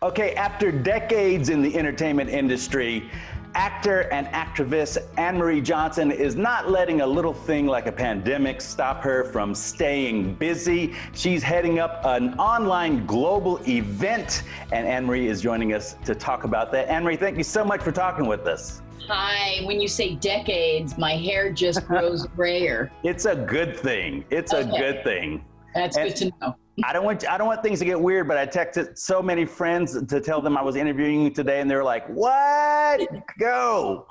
Okay, after decades in the entertainment industry, actor and activist Anne-Marie Johnson is not letting a little thing like a pandemic stop her from staying busy. She's heading up an online global event, and Anne-Marie is joining us to talk about that. Anne-Marie, thank you so much for talking with us. Hi, when you say decades, my hair just grows grayer. It's a good thing. It's a good thing. That's good to know. I don't want things to get weird, but I texted so many friends to tell them I was interviewing you today, and they were like, "What? Go."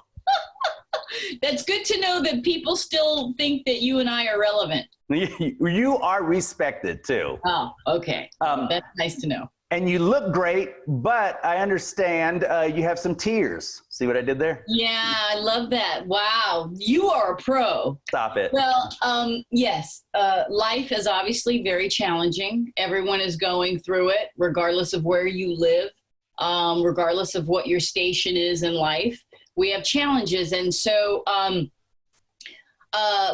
That's good to know that people still think that you and I are relevant. You are respected too. Oh, okay. That's nice to know. And you look great, but I understand you have some tears. See what I did there? Yeah, I love that. Wow, you are a pro. Stop it. Well, yes, life is obviously very challenging. Everyone is going through it, regardless of where you live, regardless of what your station is in life. We have challenges. And so a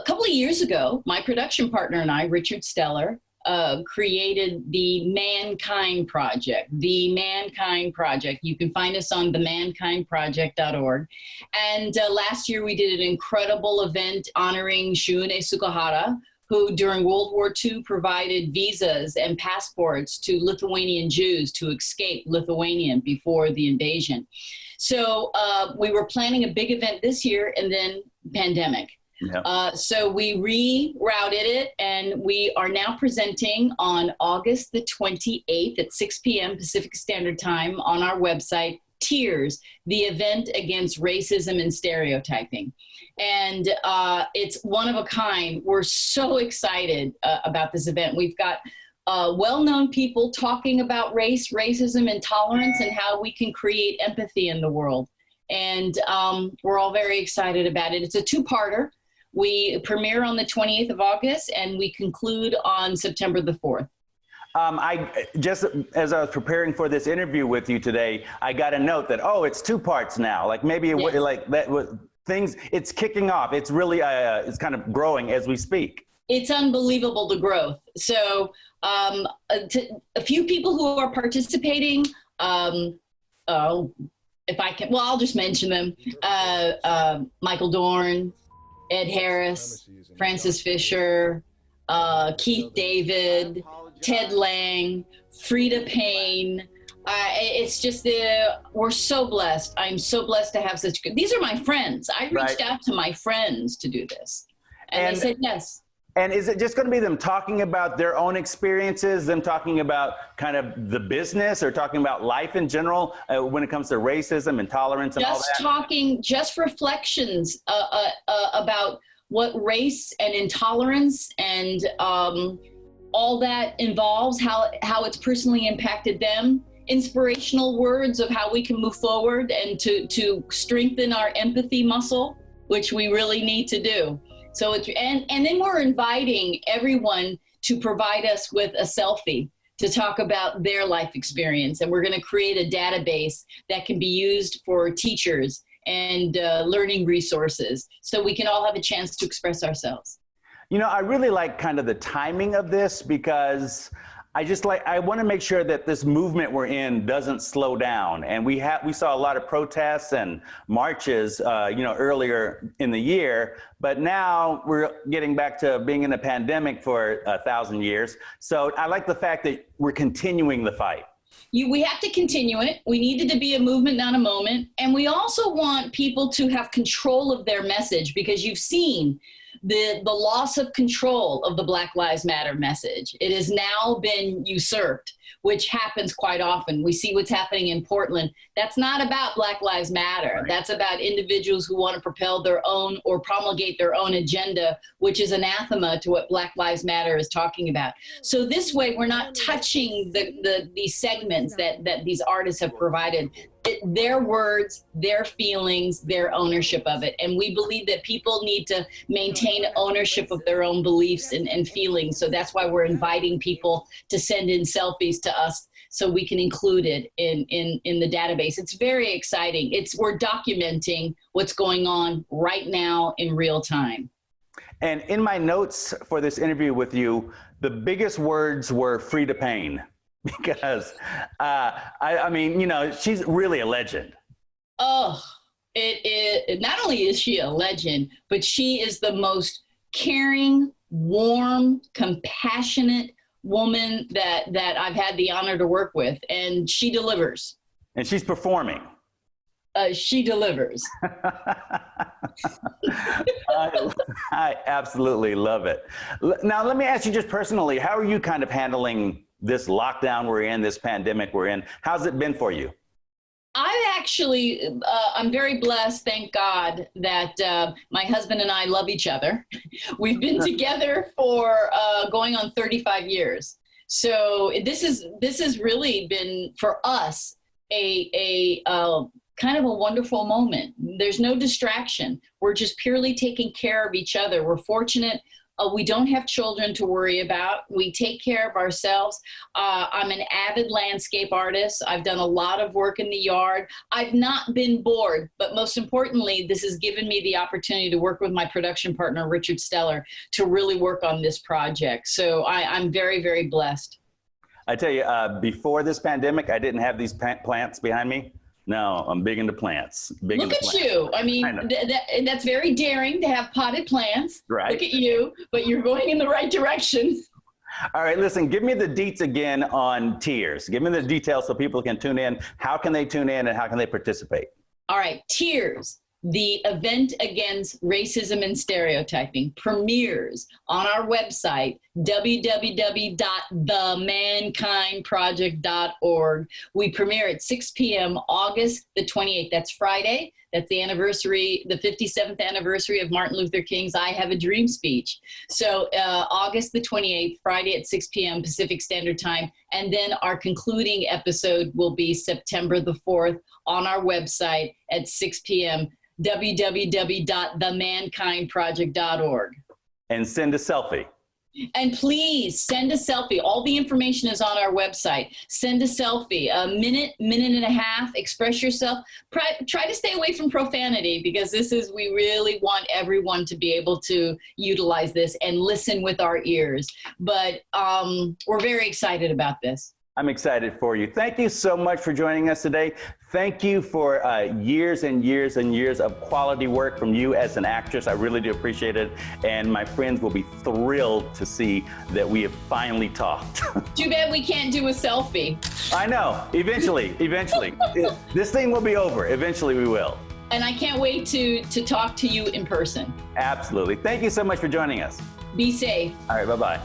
couple of years ago, my production partner and I, Richard Steller, created the Mankind Project. The Mankind Project. You can find us on themankindproject.org. And last year we did an incredible event honoring Shun Sukahara, who during World War II provided visas and passports to Lithuanian Jews to escape Lithuania before the invasion. So we were planning a big event this year, and then pandemic. Yeah. So we rerouted it, and we are now presenting on August the 28th at 6 p.m. Pacific Standard Time on our website, Tears, the Event Against Racism and Stereotyping. And it's one of a kind. We're so excited about this event. We've got well-known people talking about race, racism, and tolerance, and how we can create empathy in the world. And we're all very excited about it. It's a two-parter. We premiere on the 28th of August, and we conclude on September the 4th. I just, as I was preparing for this interview with you today, I got a note that, oh, it's two parts now. Like maybe Yes. like that was things, it's kicking off. It's really, it's kind of growing as we speak. It's unbelievable, the growth. So a few people who are participating, if I can, well, I'll just mention them. Michael Dorn, Ed Harris, Francis Fisher, Keith David, Ted Lange, Freda Payne. It's just, we're so blessed. I'm so blessed to have such good, these are my friends. I reached out to my friends to do this, and they said yes. And is it just going to be them talking about their own experiences, them talking about kind of the business, or talking about life in general when it comes to racism and tolerance and all that? Just talking, just reflections about what race and intolerance and all that involves, how it's personally impacted them, inspirational words of how we can move forward and to strengthen our empathy muscle, which we really need to do. So it's, and then we're inviting everyone to provide us with a selfie to talk about their life experience. And we're going to create a database that can be used for teachers and learning resources, so we can all have a chance to express ourselves. You know, I really like kind of the timing of this, because I want to make sure that this movement we're in doesn't slow down. And we saw a lot of protests and marches, earlier in the year, but now we're getting back to being in a pandemic for 1,000 years. So I like the fact that we're continuing the fight. We have to continue it. We need it to be a movement, not a moment. And we also want people to have control of their message, because you've seen the loss of control of the Black Lives Matter message. It has now been usurped, which happens quite often. We see what's happening in Portland. That's not about Black Lives Matter. Right. That's about individuals who want to propel their own or promulgate their own agenda, which is anathema to what Black Lives Matter is talking about. So this way, we're not touching these segments that these artists have provided. Their words, their feelings, their ownership of it. And we believe that people need to maintain ownership of their own beliefs and feelings. So that's why we're inviting people to send in selfies to us so we can include it in the database. It's very exciting. We're documenting what's going on right now in real time. And in my notes for this interview with you, the biggest words were Freda Payne. because I mean, you know, she's really a legend. Oh, not only is she a legend, but she is the most caring, warm, compassionate woman that I've had the honor to work with, and she delivers. And she's performing. She delivers. I absolutely love it. Now, let me ask you just personally, how are you kind of handling this lockdown we're in, this pandemic we're in? How's it been for you? I'm very blessed, thank God, that my husband and I love each other. We've been together for going on 35 years. So this has really been, for us, a kind of a wonderful moment. There's no distraction. We're just purely taking care of each other. We're fortunate. We don't have children to worry about. We take care of ourselves. I'm an avid landscape artist. I've done a lot of work in the yard. I've not been bored, but most importantly, this has given me the opportunity to work with my production partner, Richard Steller, to really work on this project. So I'm very, very blessed. I tell you, before this pandemic, I didn't have these plants behind me. No, I'm big into plants. Look at you. I mean, that's very daring to have potted plants. Right. Look at you, but you're going in the right direction. All right, listen, give me the deets again on Tears. Give me the details so people can tune in. How can they tune in and how can they participate? All right, Tears, the Event Against Racism and Stereotyping, premieres on our website, www.themankindproject.org. We premiere at 6 p.m. August the 28th. That's Friday. That's the anniversary, the 57th anniversary of Martin Luther King's I Have a Dream speech. So August the 28th, Friday at 6 p.m. Pacific Standard Time. And then our concluding episode will be September the 4th on our website at 6 p.m. www.themankindproject.org. And send a selfie. And please send a selfie. All the information is on our website. Send a selfie, a minute and a half, express yourself. Try to stay away from profanity because we really want everyone to be able to utilize this and listen with our ears. But we're very excited about this. I'm excited for you. Thank you so much for joining us today. Thank you for years and years and years of quality work from you as an actress. I really do appreciate it. And my friends will be thrilled to see that we have finally talked. Too bad we can't do a selfie. I know. Eventually. This thing will be over. Eventually we will. And I can't wait to talk to you in person. Absolutely. Thank you so much for joining us. Be safe. All right. Bye-bye.